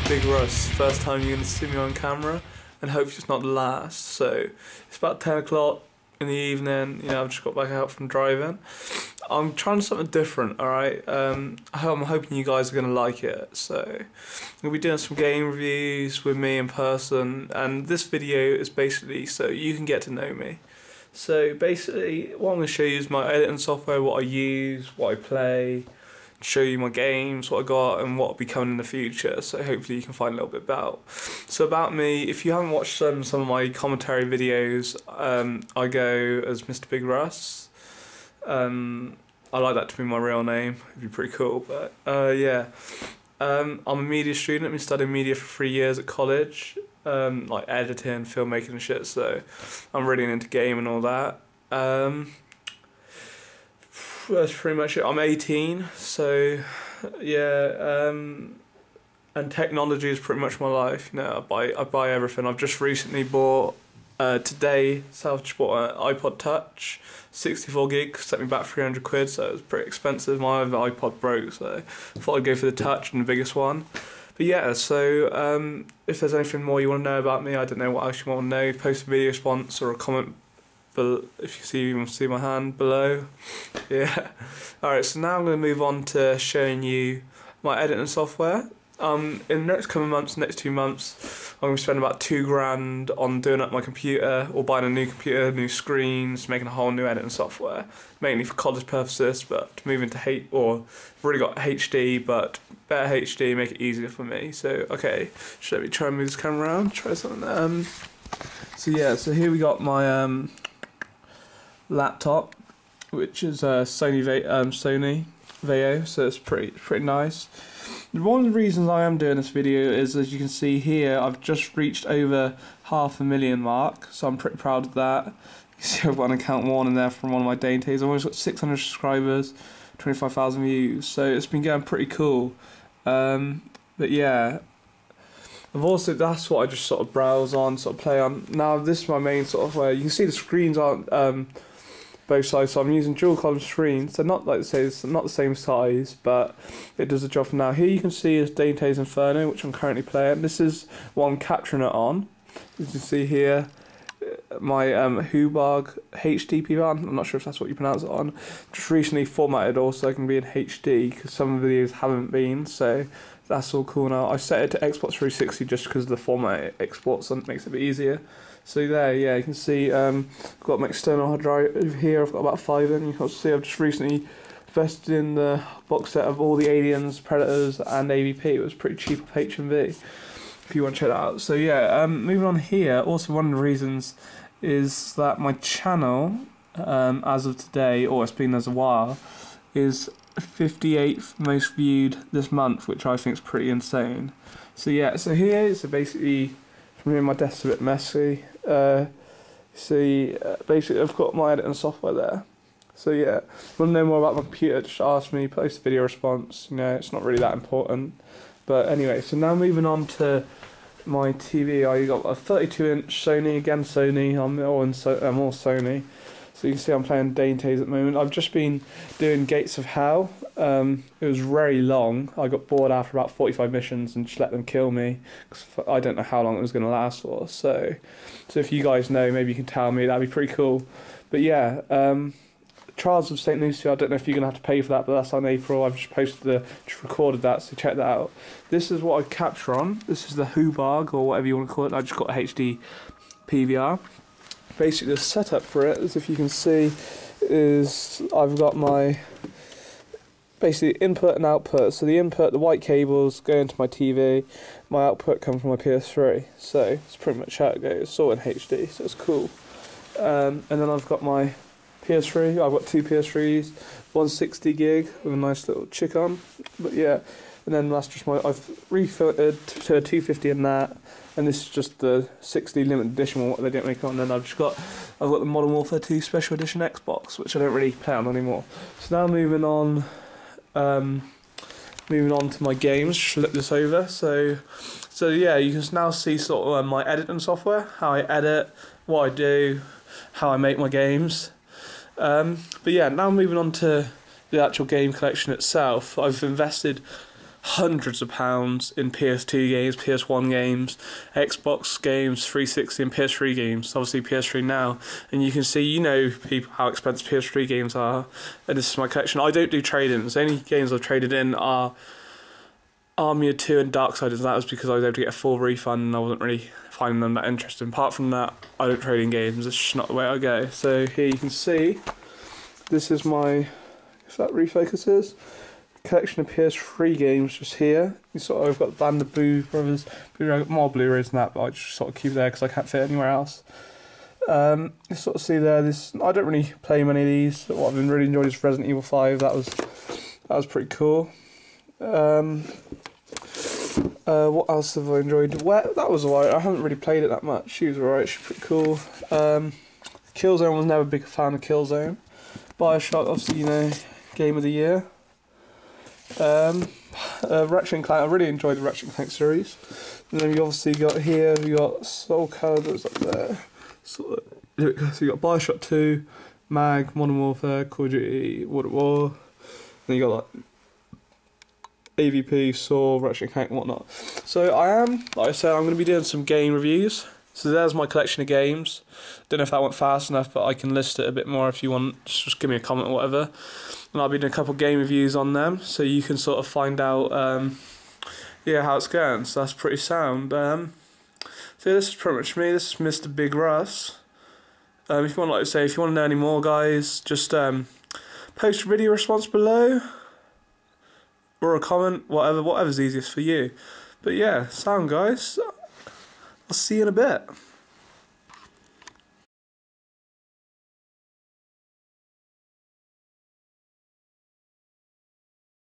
Bigruss, first time you're going to see me on camera, and hope it's not the last. So it's about 10 o'clock in the evening, you know, I've just got back out from driving. I'm trying something different, alright? I'm hoping you guys are going to like it. So I'm going to be doing some game reviews with me in person, and this video is basically so you can get to know me. So basically what I'm going to show you is my editing software, what I use, what I play, show you my games, what I got and what will be coming in the future, so hopefully you can find a little bit about. So about me, if you haven't watched some of my commentary videos, I go as Mr. Bigruss. I like that to be my real name, it'd be pretty cool, but yeah. I'm a media student, I've been studying media for 3 years at college, like editing, filmmaking and shit, so I'm really into game and all that. That's pretty much it. I'm 18, so yeah, and technology is pretty much my life. You know, I buy everything. I've just recently bought today. Just bought an iPod Touch, 64 gig, set me back 300 quid. So it was pretty expensive. My other iPod broke, so I thought I'd go for the Touch and the biggest one. But yeah, so if there's anything more you want to know about me, I don't know what else you want to know, post a video response or a comment. But if you want to see my hand below, yeah. Alright, so now I'm going to move on to showing you my editing software. In the next coming months, next 2 months, I'm going to spend about $2,000 on doing up my computer, or buying a new computer, new screens, making a whole new editing software, mainly for college purposes, but to move into I've already got HD, but better HD, make it easier for me. So, okay, should we try and move this camera around, try something. So yeah, so here we got my laptop, which is a Sony Vaio, so it's pretty nice. One of the reasons I am doing this video is, as you can see here, I've just reached over 500,000 mark, so I'm pretty proud of that. You see I've got an account warning there from one of my dainties. I've always got 600 subscribers, 25,000 views, so it's been going pretty cool. But yeah, that's what I just sort of browse on, sort of play on. Now this is my main sort of where you can see the screens aren't both sides, so I'm using dual column screens. They're not, like I say, it's not the same size, but it does the job for now. Here you can see is Dante's Inferno, which I'm currently playing. This is what I'm capturing it on. As you can see here, my Hubog HD PVR, I'm not sure if that's what you pronounce it on, just recently formatted also can be in HD, because some videos haven't been, so that's all cool now. I set it to Xbox 360 just because the format it exports and makes it a bit easier. So there, yeah, you can see I've got my external hard drive over here. I've got about 5 of them. You can see I've just recently invested in the box set of all the Aliens, Predators, and AVP. It was pretty cheap off HMV, if you want to check that out. So yeah, moving on here. Also, one of the reasons is that my channel, as of today, or it's been as a while, is 58th most viewed this month, which I think is pretty insane. So yeah, so here, so basically, from here my desk's a bit messy. Basically I've got my editing software there. So yeah, if you want to know more about my computer, just ask me, post a video response, you know, it's not really that important. But anyway, so now moving on to my TV, I got a 32-inch Sony, again Sony, I'm all Sony. So you can see I'm playing Dante's at the moment. I've just been doing Gates of Hell. It was very long. I got bored after about 45 missions and just let them kill me, because I don't know how long it was going to last for. So if you guys know, maybe you can tell me. That'd be pretty cool. But yeah, Trials of St. Lucia, I don't know if you're going to have to pay for that, but that's on April. I've just recorded that, so check that out. This is what I capture on. This is the Hubog, or whatever you want to call it. I just got a HD PVR. Basically the setup for it, as if you can see, is I've got my basically input and output. So the input, the white cables go into my TV, my output comes from my PS3. So it's pretty much how it goes. It's all in HD, so it's cool. And then I've got my PS3. I've got 2 PS3s, 160 gig with a nice little chick on. But yeah, and then that's just I've refiltered to a 250 in that. And this is just the 60 limited edition one, what they didn't make on. And then I've got the Modern Warfare 2 Special Edition Xbox, which I don't really play on anymore. So now moving on to my games. Flip this over. So yeah, you can now see sort of my editing software, how I edit, what I do, how I make my games. But yeah, now moving on to the actual game collection itself. I've invested hundreds of pounds in PS2 games, PS1 games, Xbox games, 360 and PS3 games, obviously PS3 now, and you can see, you know, people how expensive PS3 games are, and this is my collection. I don't do trade-ins. The only games I've traded in are Army of 2 and Darksiders, and that was because I was able to get a full refund and I wasn't really finding them that interesting. Apart from that, I don't trade in games, it's just not the way I go. So here you can see, this is my, if that refocuses, collection of PS3 games just here. You sort of, I've got Band of Boo Brothers, I've got more Blu-rays than that, but I just sort of keep it there because I can't fit anywhere else. You sort of see there, this, I don't really play many of these. What I've been really enjoying is Resident Evil 5, that was pretty cool. What else have I enjoyed? Well, that was alright. I haven't really played it that much. She was alright. She's pretty cool. Killzone, was never a big fan of Killzone. Bioshock, obviously, you know, Game of the Year. Ratchet and Clank. I really enjoyed the Ratchet and Clank series. And then you obviously got here. You got Soul Calibur's up there. So you got Bioshock 2, Mag, Modern Warfare, Call of Duty, World at War. Then you got like AVP, Saw, Ratchet and Clank and whatnot. So I am, like I said, I'm going to be doing some game reviews. So there's my collection of games. Don't know if that went fast enough, but I can list it a bit more if you want. Just give me a comment or whatever. And I'll be doing a couple of game reviews on them, so you can sort of find out, yeah, how it's going. So that's pretty sound. So this is pretty much me. This is Mr. Bigruss. If you want, like I say, if you want to know any more, guys, just post a video response below. Or a comment, whatever's easiest for you. But yeah, sound guys. I'll see you in a bit.